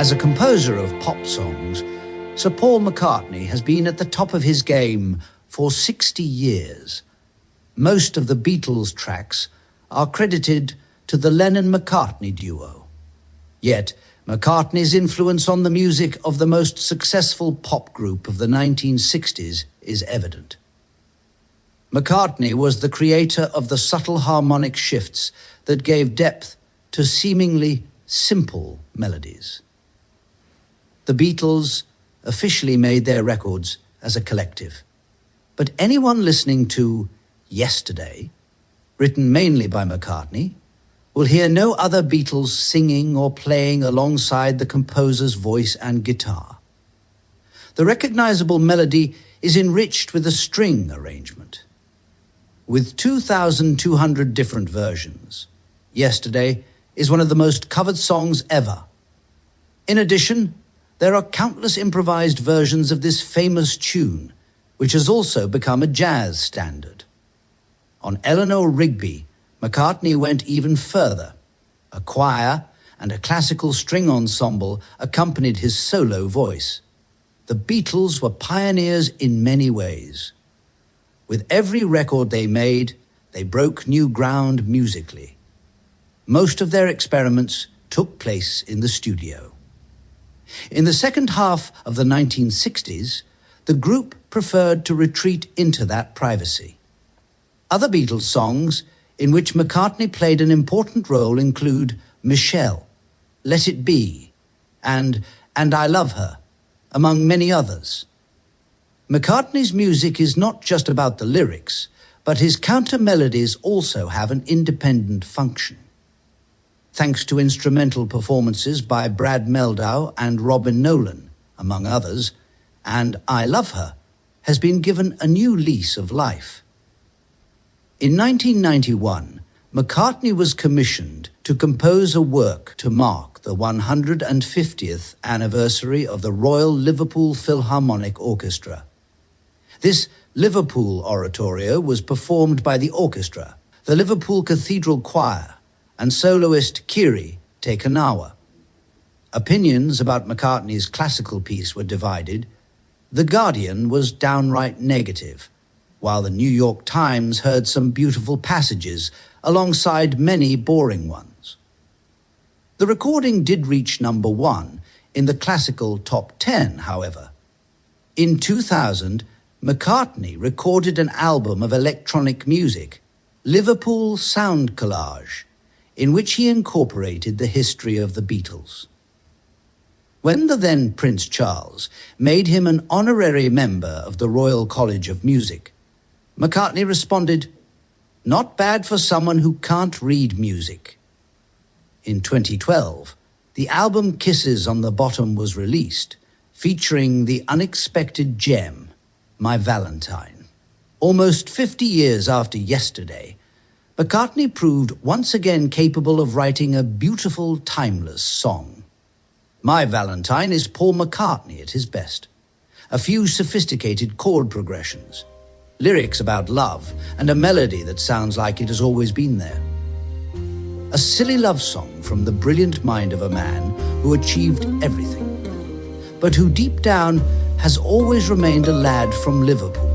As a composer of pop songs, Sir Paul McCartney has been at the top of his game for 60 years. Most of the Beatles' tracks are credited to the Lennon-McCartney duo. Yet, McCartney's influence on the music of the most successful pop group of the 1960s is evident. McCartney was the creator of the subtle harmonic shifts that gave depth to seemingly simple melodies. The Beatles officially made their records as a collective, but anyone listening to Yesterday, written mainly by McCartney, will hear no other Beatles singing or playing alongside the composer's voice and guitar. The recognizable melody is enriched with a string arrangement. With 2,200 different versions, Yesterday is one of the most covered songs ever. In addition, there are countless improvised versions of this famous tune, which has also become a jazz standard. On Eleanor Rigby, McCartney went even further. A choir and a classical string ensemble accompanied his solo voice. The Beatles were pioneers in many ways. With every record they made, they broke new ground musically. Most of their experiments took place in the studio. In the second half of the 1960s, the group preferred to retreat into that privacy. Other Beatles songs in which McCartney played an important role include Michelle, Let It Be, and I Love Her, among many others. McCartney's music is not just about the lyrics, but his counter-melodies also have an independent function. Thanks to instrumental performances by Brad Mehldau and Robin Nolan, among others, and I Love Her has been given a new lease of life. In 1991, McCartney was commissioned to compose a work to mark the 150th anniversary of the Royal Liverpool Philharmonic Orchestra. This Liverpool oratorio was performed by the orchestra, the Liverpool Cathedral Choir, and soloist Kiri Tekanawa. Opinions about McCartney's classical piece were divided. The Guardian was downright negative, while the New York Times heard some beautiful passages alongside many boring ones. The recording did reach number 1 in the classical top 10, however. In 2000, McCartney recorded an album of electronic music, Liverpool Sound Collage, in which he incorporated the history of the Beatles. When the then Prince Charles made him an honorary member of the Royal College of Music, McCartney responded, "Not bad for someone who can't read music." In 2012, the album Kisses on the Bottom was released, featuring the unexpected gem, My Valentine. Almost 50 years after Yesterday, McCartney proved once again capable of writing a beautiful, timeless song. My Valentine is Paul McCartney at his best. A few sophisticated chord progressions, lyrics about love, and a melody that sounds like it has always been there. A silly love song from the brilliant mind of a man who achieved everything, but who deep down has always remained a lad from Liverpool.